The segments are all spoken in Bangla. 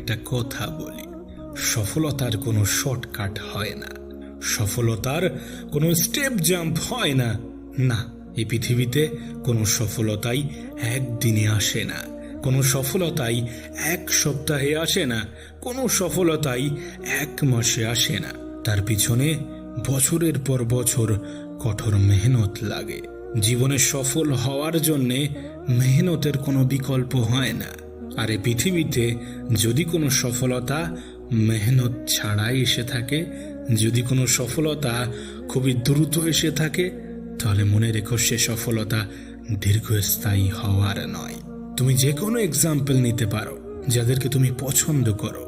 একটা কথা বলি, সফলতার কোনো শর্টকাট হয় না, সফলতার কোনো স্টেপ জাম্প হয় না। না, এই পৃথিবীতে কোনো সফলতাই একদিনে আসে না, কোনো সফলতাই এক সপ্তাহে আসে না, কোনো সফলতাই এক মাসে আসে না। তার পিছনে বছরের পর বছর কঠোর মেহনত লাগে। জীবনে সফল হওয়ার জন্যে মেহনতের কোনো বিকল্প হয় না। আর এই পৃথিবীতে যদি কোনো সফলতা মেহনত ছাড়াই এসে থাকে, যদি কোনো সফলতা খুবই দ্রুত এসে থাকে, তাহলে মনে রেখো সে সফলতা দীর্ঘস্থায়ী হওয়ার নয়। তুমি যে কোনো এক্সাম্পল নিতে পারো, যাদেরকে তুমি পছন্দ করো,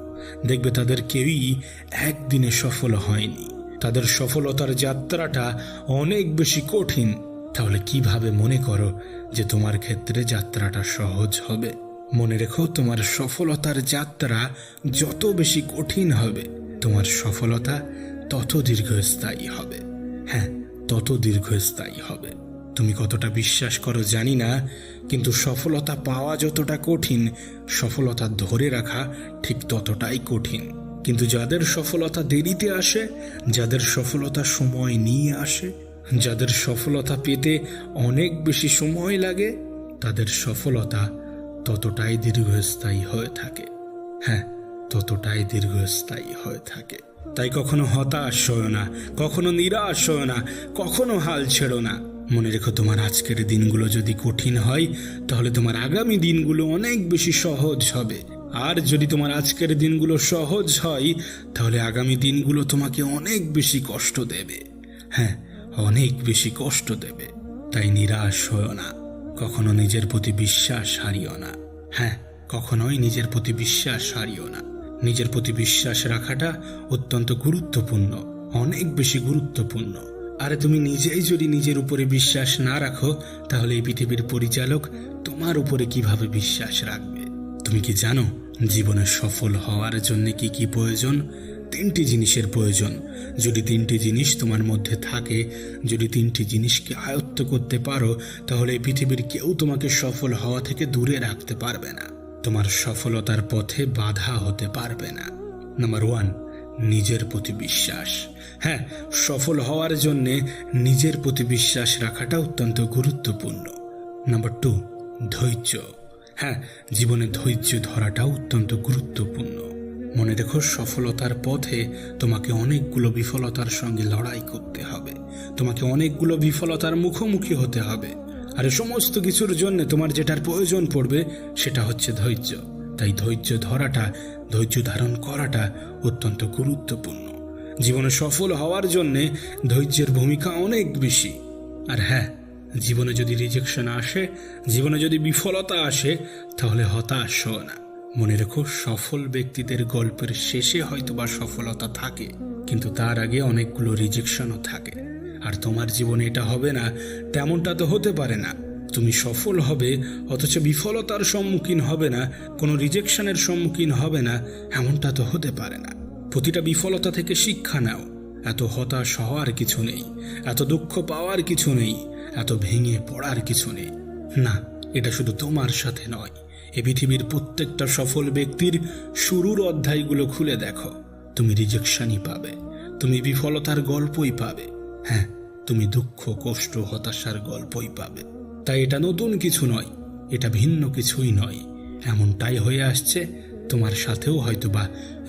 দেখবে তাদের কেউই একদিনে সফল হয়নি। তাদের সফলতার যাত্রাটা অনেক বেশি কঠিন। তাহলে কিভাবে মনে করো যে তোমার ক্ষেত্রে যাত্রাটা সহজ হবে? মনে রেখো, তোমার সফলতার যাত্রা যত বেশি কঠিন হবে, তোমার সফলতা তত দীর্ঘস্থায়ী হবে। হ্যাঁ, তত দীর্ঘস্থায়ী হবে। তুমি কতটা বিশ্বাস করো জানি না, কিন্তু সফলতা পাওয়া যতটা কঠিন, সফলতা ধরে রাখা ঠিক ততটাই কঠিন। কিন্তু যাদের সফলতা দেরিতে আসে, যাদের সফলতা সময় নিয়ে আসে, যাদের সফলতা পেতে অনেক বেশি সময় লাগে, তাদের সফলতা ততটাই দীর্ঘস্থায়ী হয়ে থাকে। হ্যাঁ, ততটাই দীর্ঘস্থায়ী হয়ে থাকে। তাই কখনো হতাশ হও না, কখনো নিরাশ হও না, কখনো হাল ছেড়ো না। মনে রেখো, তোমার আজকের দিনগুলো যদি কঠিন হয়, তাহলে তোমার আগামী দিনগুলো অনেক বেশি সহজ হবে। আর যদি তোমার আজকের দিনগুলো সহজ হয়, তাহলে আগামী দিনগুলো তোমাকে অনেক বেশি কষ্ট দেবে। হ্যাঁ, অনেক বেশি কষ্ট দেবে। তাই নিরাশ হও না, কখনো নিজের প্রতি বিশ্বাস হারিও না। হ্যাঁ, কখনোই নিজের প্রতি বিশ্বাস হারিও না। নিজের প্রতি বিশ্বাস রাখাটা অত্যন্ত গুরুত্বপূর্ণ, অনেক বেশি গুরুত্বপূর্ণ। আরে তুমি নিজেই যদি নিজের উপরে বিশ্বাস না রাখো, তাহলে এই পৃথিবীর পরিচালক তোমার উপরে কিভাবে বিশ্বাস রাখবে? তুমি কি জানো জীবনে সফল হওয়ার জন্য কি কি প্রয়োজন? 3টি জিনিসের প্রয়োজন। যদি 3টি জিনিস তোমার মধ্যে থাকে, যদি 3টি জিনিসকে আয়ত্ত করতে পারো, তাহলে এই পৃথিবীর কেউ তোমাকে সফল হওয়া থেকে দূরে রাখতে পারবে না, তোমার সফলতার পথে বাধা হতে পারবে না। নাম্বার 1, নিজের প্রতি বিশ্বাস। হ্যাঁ, সফল হওয়ার জন্যে নিজের প্রতি বিশ্বাস রাখাটা অত্যন্ত গুরুত্বপূর্ণ। নাম্বার 2, ধৈর্য। হ্যাঁ, জীবনে ধৈর্য ধরাটাও অত্যন্ত গুরুত্বপূর্ণ। মনে রেখো, সফলতার পথে তোমাকে অনেকগুলো বিফলতার সঙ্গে লড়াই করতে হবে, তোমাকে অনেকগুলো বিফলতার মুখোমুখি হতে হবে। আর সমস্ত কিছুর জন্য তোমার যেটার প্রয়োজন পড়বে সেটা হচ্ছে ধৈর্য। তাই ধৈর্য ধরাটা, ধৈর্য ধারণ করাটা অত্যন্ত গুরুত্বপূর্ণ। জীবনে সফল হওয়ার জন্যে ধৈর্যের ভূমিকা অনেক বেশি। আর হ্যাঁ, জীবনে যদি রিজেকশন আসে, জীবনে যদি বিফলতা আসে, তাহলে হতাশ হও না। মনে রেখো, সফল ব্যক্তিদের গল্পের শেষে হয়তোবা সফলতা থাকে, কিন্তু তার আগে অনেকগুলো রিজেকশনও থাকে। আর তোমার জীবনে এটা হবে না, তেমনটা তো হতে পারে না। তুমি সফল হবে অথচ বিফলতার সম্মুখীন হবে না, কোনো রিজেকশনের সম্মুখীন হবে না, এমনটা তো হতে পারে না। প্রতিটা বিফলতা থেকে শিক্ষা নাও। এত হতাশ হওয়ার কিছু নেই, এত দুঃখ পাওয়ার কিছু নেই, এত ভেঙে পড়ার কিছু নেই। না, এটা শুধু তোমার সাথে নয়, এ পৃথিবীর প্রত্যেকটা সফল ব্যক্তির শুরুর অধ্যায়গুলো খুলে দেখো। তুমি রিজেকশনই পাবে, তুমি বিফলতার গল্পই পাবে। হ্যাঁ, তুমি দুঃখ, কষ্ট, হতাশার গল্পই পাবে। তাই এটা নতুন কিছু নয়, এটা ভিন্ন কিছুই নয়। এমনটাই হয়ে আসছে, তোমার সাথেও হয়তোবা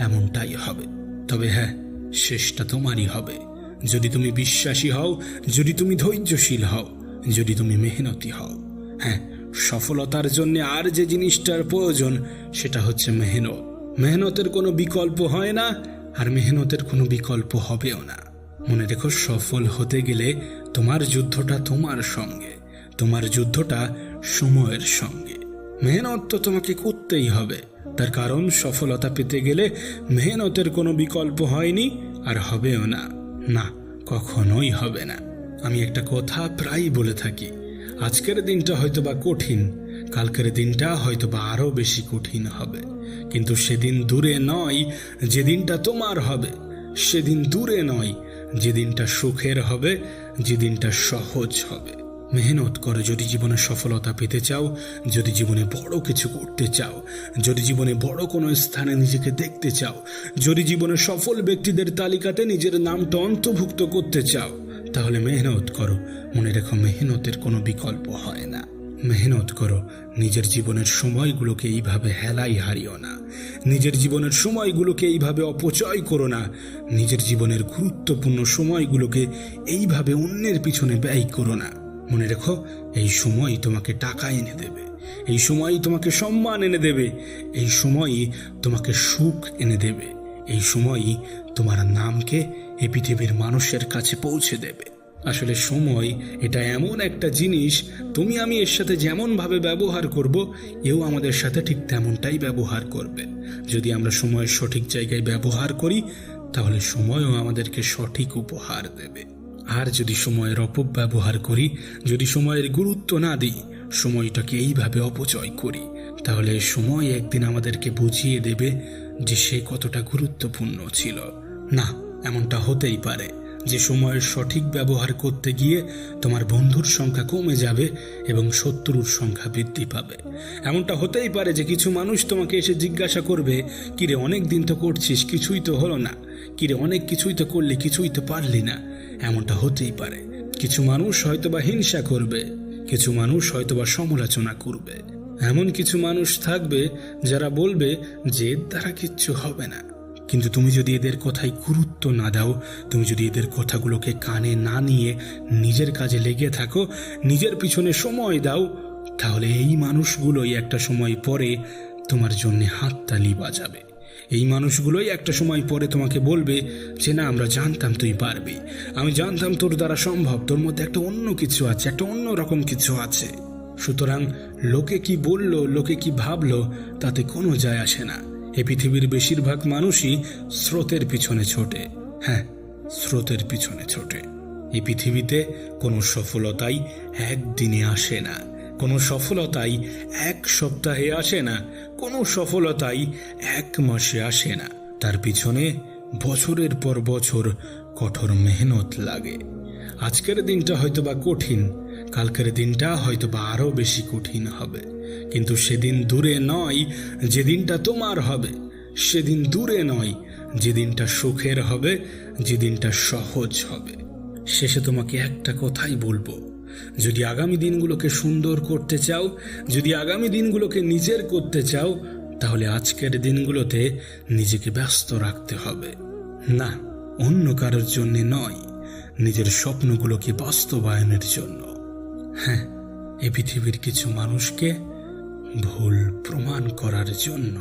এমনটাই হবে। তবে হ্যাঁ, শেষটা তোমারই হবে, যদি তুমি বিশ্বাসী হও, যদি তুমি ধৈর্যশীল হও, যদি তুমি মেহনতি হও। হ্যাঁ, সফলতার জন্য আর যে জিনিসটার প্রয়োজন সেটা হচ্ছে মেহনত। মেহনতের কোনো বিকল্প হয় না, আর মেহনতের কোনো বিকল্প হবেও না। মনে রেখো, সফল হতে গেলে তোমার যুদ্ধটা তোমার সঙ্গে, তোমার যুদ্ধটা সময়ের সঙ্গে। মেহনত তো তোমাকে করতেই হবে, তার কারণ সফলতা পেতে গেলে মেহনতের কোনো বিকল্প হয়নি, আর হবেও না। না, কখনোই হবে না। আমি একটা কথা প্রায়ই বলে থাকি, আজকের দিনটা হয়তোবা কঠিন, কালকের দিনটা হয়তোবা আরো বেশি কঠিন হবে, কিন্তু সেদিন দূরে নয় যেদিনটা তোমার হবে, সেদিন দূরে নয় যেদিনটা সুখের হবে, যেদিনটা সহজ হবে। মেহনত করো যদি জীবনে সফলতা পেতে চাও, যদি জীবনে বড় কিছু করতে চাও, যদি জীবনে বড় কোনো স্থানে নিজেকে দেখতে চাও, যদি জীবনে সফল ব্যক্তিদের তালিকাতে নিজের নামটা অন্তর্ভুক্ত করতে চাও, তাহলে মেহনত করো। মনে রেখো, মেহনতের কোনো বিকল্প হয় না। মেহনত করো। নিজের জীবনের সময়গুলোকে এইভাবে হেলাই হারিও না। নিজের জীবনের সময়গুলোকে এইভাবে অপচয় করো না। নিজের জীবনের গুরুত্বপূর্ণ সময়গুলোকে এইভাবে অন্যের পিছনে ব্যয় করো না। মনে রেখো, এই সময় তোমাকে টাকা এনে দেবে, এই সময় তোমাকে সম্মান এনে দেবে, এই সময়ই তোমাকে সুখ এনে দেবে, এই সময়ই তোমার নামকে এই পৃথিবীর মানুষের কাছে পৌঁছে দেবে। আসলে সময় এটা এমন একটা জিনিস, তুমি আমি এর সাথে যেমনভাবে ব্যবহার করব, এও আমাদের সাথে ঠিক তেমনটাই ব্যবহার করবে। যদি আমরা সময়ের সঠিক জায়গায় ব্যবহার করি, তাহলে সময়ও আমাদেরকে সঠিক উপহার দেবে। আর যদি সময়ের অপব্যবহার করি, যদি সময়ের গুরুত্ব না দিই, সময়টাকে এইভাবে অপচয় করি, তাহলে সময় একদিন আমাদেরকে বুঝিয়ে দেবে যে সে কতটা গুরুত্বপূর্ণ ছিল। না, এমনটা হতেই পারে যে সময়ের সঠিক ব্যবহার করতে গিয়ে তোমার বন্ধুর সংখ্যা কমে যাবে এবং শত্রুর সংখ্যা বৃদ্ধি পাবে। এমনটা হতেই পারে যে কিছু মানুষ তোমাকে এসে জিজ্ঞাসা করবে, কিরে অনেক দিন তো করছিস, কিছুই তো হলো না, কিরে অনেক কিছুই তো করলি, কিছুই তো পারলি না। এমনটা হতেই পারে। কিছু মানুষ হয়তোবা হিংসা করবে, কিছু মানুষ হয়তোবা সমালোচনা করবে, এমন কিছু মানুষ থাকবে যারা বলবে যে এর দ্বারা কিচ্ছু হবে না। কিন্তু তুমি যদি এদের কথায় গুরুত্ব না দাও, তুমি যদি এদের কথাগুলোকে কানে না নিয়ে নিজের কাজে লেগে থাকো, নিজের পিছনে সময় দাও, তাহলে এই মানুষগুলোই একটা সময় পরে তোমার জন্য হাততালি বাজাবে। এই মানুষগুলোই একটা সময় পরে তোমাকে বলবে যে না, আমরা জানতাম তুই পারবি, আমি জানতাম তোর দ্বারা সম্ভব, তোর মধ্যে একটা অন্য কিছু আছে, একটা অন্য রকম কিছু আছে। সুতরাং লোকে কি বললো, লোকে কি ভাবলো, তাতে কোনো যায় আসে না। এই পৃথিবীর বেশিরভাগ মানুষই স্রোতের পিছনে ছোটে। হ্যাঁ, স্রোতের পিছনে ছোটে। এই পৃথিবীতে কোনো সফলতাই একদিনে আসে না, কোনো সফলতাই এক সপ্তাহে আসে না, কোনো সফলতাই এক মাসে আসে না। তার পিছনে বছরের পর বছর কঠোর মেহনত লাগে। আজকের দিনটা হয়তোবা কঠিন, কালকের দিনটা হয়তোবা আরো বেশি কঠিন হবে, কিন্তু সেদিন দূরে নয় যেদিনটা তোমার হবে, সেদিন দূরে নয় যেদিনটা সুখের হবে, যেদিনটা সহজ হবে। শেষে তোমাকে একটা কথাই বলবো, যদি আগামী দিনগুলোকে সুন্দর করতে চাও, যদি আগামী দিনগুলোকে নিজের করতে চাও, তাহলে আজকের দিনগুলোতে নিজেকে ব্যস্ত রাখতে হবে। না, অন্য কারোর জন্য নয়, নিজের স্বপ্নগুলোকে বাস্তবায়নের জন্য। হ্যাঁ, এই পৃথিবীর কিছু মানুষকে ভুল প্রমাণ করার জন্য।